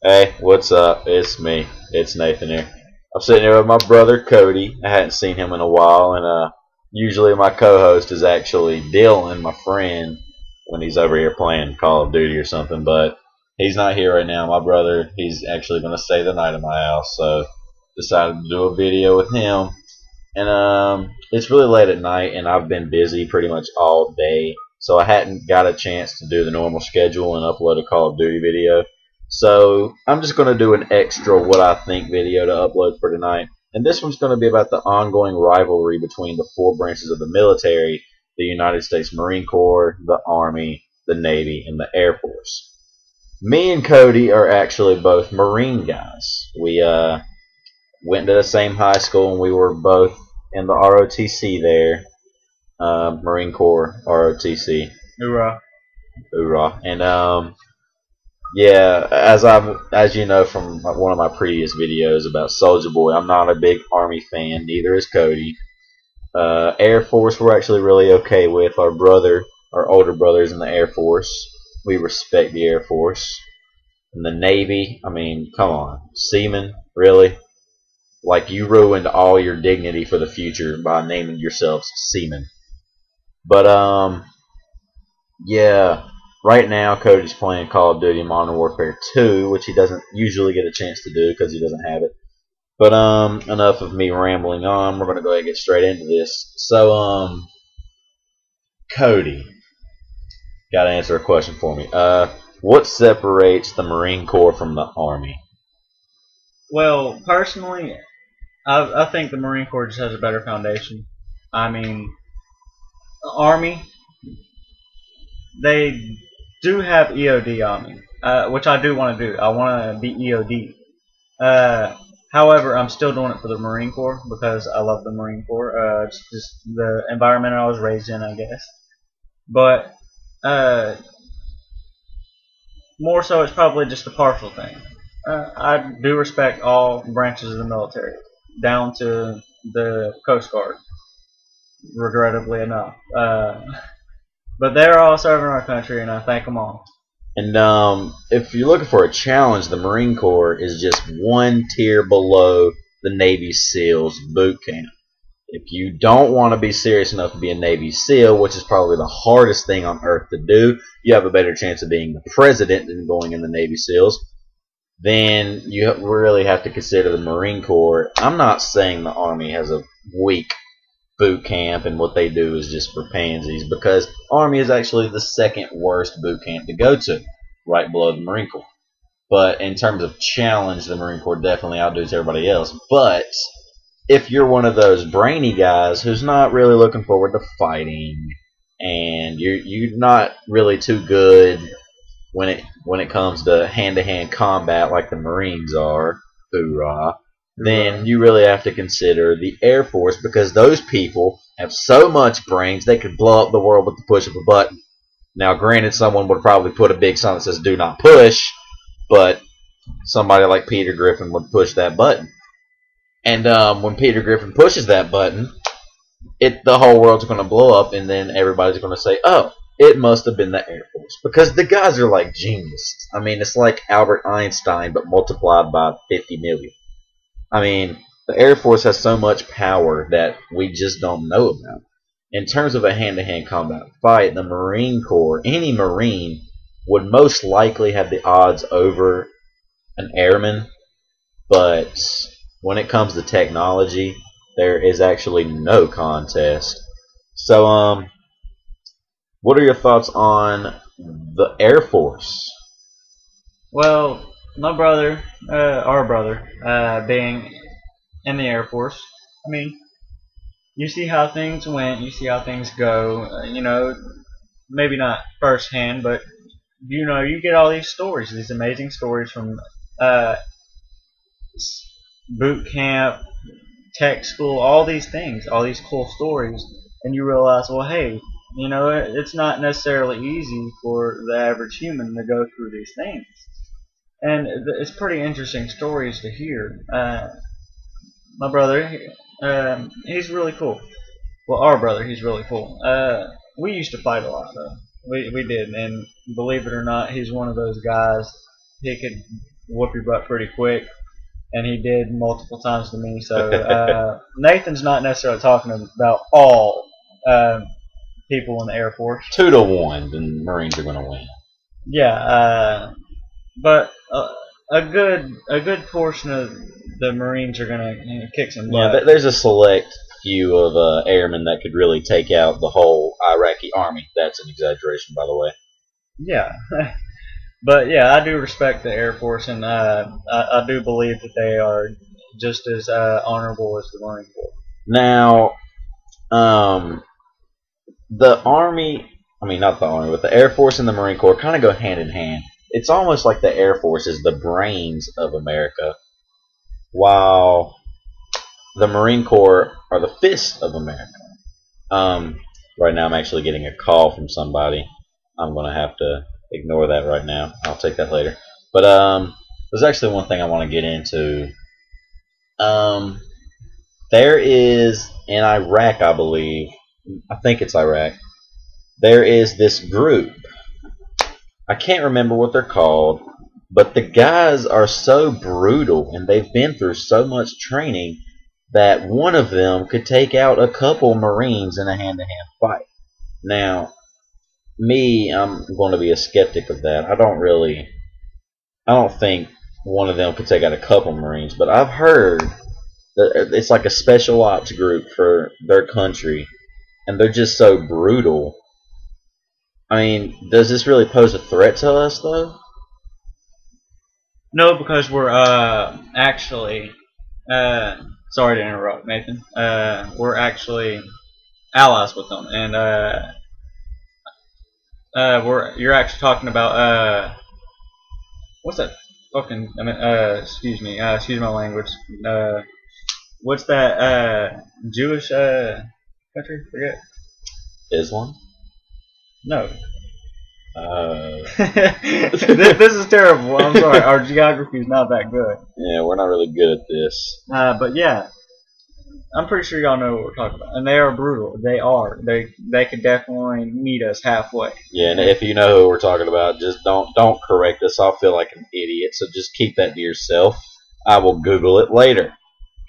Hey, what's up? It's me. It's Nathan here. I'm sitting here with my brother Cody. I hadn't seen him in a while, and usually my co-host is actually Dylan, my friend, when he's over here playing Call of Duty or something. But he's not here right now. My brother, he's actually going to stay the night at my house, so decided to do a video with him. And it's really late at night, and I've been busy pretty much all day, so I hadn't got a chance to do the normal schedule and upload a Call of Duty video. So I'm just going to do an extra what I think video to upload for tonight. And this one's going to be about the ongoing rivalry between the four branches of the military: the United States Marine Corps, the Army, the Navy, and the Air Force. Me and Cody are actually both Marine guys. We went to the same high school, and we were both in the ROTC there. Marine Corps ROTC. Hoorah. Hoorah. And yeah, as you know from one of my previous videos about Soulja Boy, I'm not a big Army fan. Neither is Cody. Air Force we're actually really okay with. Our older brother's in the Air Force. We respect the Air Force. And the Navy, I mean, come on, seamen, really? Like, you ruined all your dignity for the future by naming yourselves seamen. But yeah. Right now, Cody's playing Call of Duty Modern Warfare 2, which he doesn't usually get a chance to do because he doesn't have it. But enough of me rambling on. We're gonna go ahead and get straight into this. So Cody, gotta answer a question for me. What separates the Marine Corps from the Army? Well, personally, I think the Marine Corps just has a better foundation. I mean, the Army, they do have EOD on me, which I do want to do. I want to be EOD. However, I'm still doing it for the Marine Corps because I love the Marine Corps. It's just the environment I was raised in, I guess. But more so, it's probably just a partial thing. I do respect all branches of the military, down to the Coast Guard, regrettably enough. But they're all serving our country, and I thank them all. And if you're looking for a challenge, the Marine Corps is just one tier below the Navy SEALs boot camp. If you don't want to be serious enough to be a Navy SEAL, which is probably the hardest thing on earth to do, you have a better chance of being the president than going in the Navy SEALs, then you really have to consider the Marine Corps. I'm not saying the Army has a weak boot camp and what they do is just for pansies, because Army is actually the second worst boot camp to go to, right below the Marine Corps. But in terms of challenge, the Marine Corps definitely outdoes everybody else. But if you're one of those brainy guys who's not really looking forward to fighting, and you're not really too good when it comes to hand-to-hand combat like the Marines are, hoorah, then you really have to consider the Air Force, because those people have so much brains they could blow up the world with the push of a button. Now, granted, someone would probably put a big sign that says "Do not push," but somebody like Peter Griffin would push that button. And when Peter Griffin pushes that button, the whole world's going to blow up, and then everybody's going to say, "Oh, it must have been the Air Force," because the guys are like geniuses. I mean, it's like Albert Einstein, but multiplied by 50 million. I mean, the Air Force has so much power that we just don't know about. In terms of a hand-to-hand combat fight, the Marine Corps, any Marine, would most likely have the odds over an airman. But when it comes to technology, there is actually no contest. So, what are your thoughts on the Air Force? Well, my brother, our brother, being in the Air Force, I mean, you see how things went, you see how things go, you know, maybe not firsthand, but, you know, you get all these stories, these amazing stories from boot camp, tech school, all these things, all these cool stories, and you realize, well, hey, you know, it's not necessarily easy for the average human to go through these things. And it's pretty interesting stories to hear. My brother, he's really cool. Well, our brother, he's really cool. We used to fight a lot, though. We did, and believe it or not, he's one of those guys. He could whoop your butt pretty quick, and he did multiple times to me. So Nathan's not necessarily talking about all people in the Air Force. 2-1, the Marines are going to win. Yeah, but a good portion of the Marines are gonna kick some butt. Yeah, there's a select few of airmen that could really take out the whole Iraqi army. That's an exaggeration, by the way. Yeah, but yeah, I do respect the Air Force, and I do believe that they are just as honorable as the Marine Corps. Now, the Army, not the Army, but the Air Force and the Marine Corps kind of go hand in hand. It's almost like the Air Force is the brains of America, while the Marine Corps are the fists of America. Right now I'm actually getting a call from somebody. I'm going to have to ignore that right now. I'll take that later. But there's actually one thing I want to get into. There is, in Iraq, I believe, I think it's Iraq, there is this group. I can't remember what they're called, but the guys are so brutal and they've been through so much training that one of them could take out a couple Marines in a hand-to-hand fight. Now, I'm going to be a skeptic of that. I don't think one of them could take out a couple Marines, but I've heard that it's like a special ops group for their country, and they're just so brutal. Does this really pose a threat to us, though? No, because we're actually sorry to interrupt, Nathan. We're actually allies with them, and you're actually talking about what's that fucking? Excuse me, excuse my language. What's that Jewish country? Forget. Islam? No. This is terrible. I'm sorry. Our geography is not that good. Yeah, we're not really good at this. But yeah, I'm pretty sure y'all know what we're talking about. And they are brutal. They are. They could definitely meet us halfway. Yeah, and if you know who we're talking about, just don't correct us. I'll feel like an idiot. So just keep that to yourself. I will Google it later.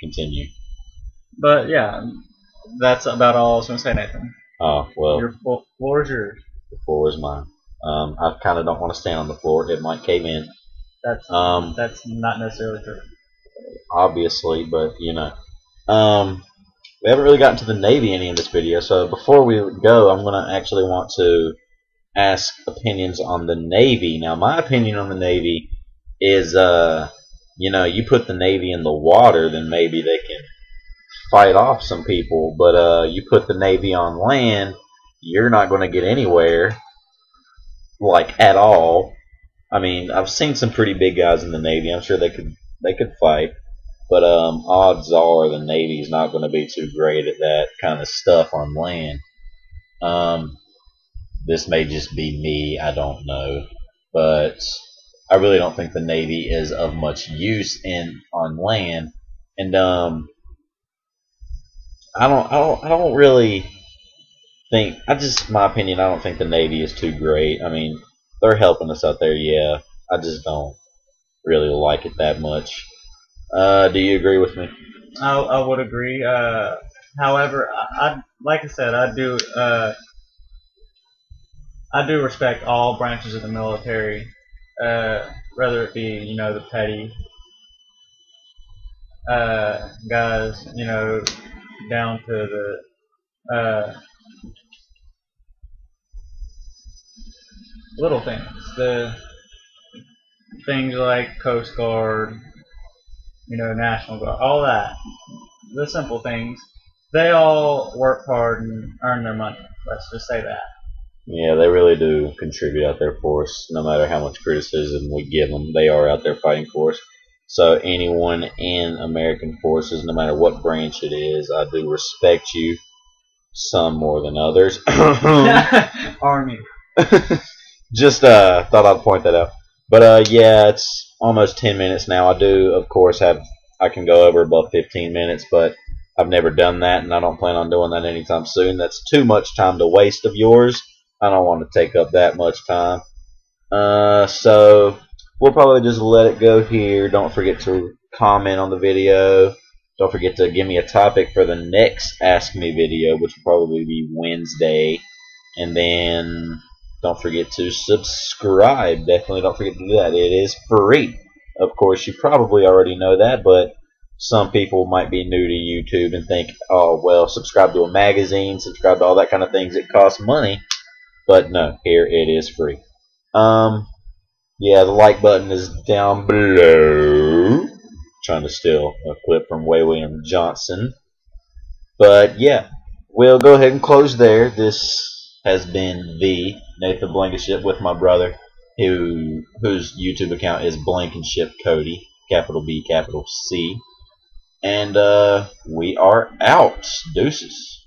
Continue. But yeah, that's about all I was going to say, Nathan. Oh, well. Your floor is yours. The floor is mine. I kind of don't want to stand on the floor. It might cave in. That's not necessarily true. Obviously, but we haven't really gotten to the Navy any in this video. So before we go, I'm going to actually want to ask opinions on the Navy. Now, my opinion on the Navy is, you put the Navy in the water, then maybe they can fight off some people. But you put the Navy on land, you're not going to get anywhere, like, at all. I've seen some pretty big guys in the Navy. I'm sure they could fight, but odds are the Navy's not going to be too great at that kind of stuff on land. This may just be me, I don't know, but I really don't think the Navy is of much use on land, and I don't really think, my opinion, I don't think the Navy is too great. They're helping us out there, yeah. I just don't really like it that much. Do you agree with me? I would agree. However, like I said, I do respect all branches of the military, whether it be the petty guys, down to the little things, the things like Coast Guard, National Guard, all that, the simple things. They all work hard and earn their money. Let's just say that. Yeah, they really do contribute out there for us. No matter how much criticism we give them, they are out there fighting for us. So anyone in American forces, no matter what branch it is, I do respect you. Some more than others. Army. Just thought I'd point that out. But yeah, it's almost 10 minutes now. I do, of course, I can go over above 15 minutes, but I've never done that, and I don't plan on doing that anytime soon. That's too much time to waste of yours. I don't want to take up that much time. So we'll probably just let it go here. Don't forget to comment on the video. Don't forget to give me a topic for the next Ask Me video, which will probably be Wednesday. And then don't forget to subscribe. Definitely don't forget to do that. It is free. Of course, you probably already know that, but some people might be new to YouTube and think, oh, well, subscribe to a magazine, subscribe to all that kind of things. It costs money. But no, here it is free. Yeah, the like button is down below. Trying to steal a clip from Way William Johnson. But yeah, we'll go ahead and close there. This has been the Nathan Blankenship with my brother, whose YouTube account is Blankenship Cody, capital B, capital C. And we are out. Deuces.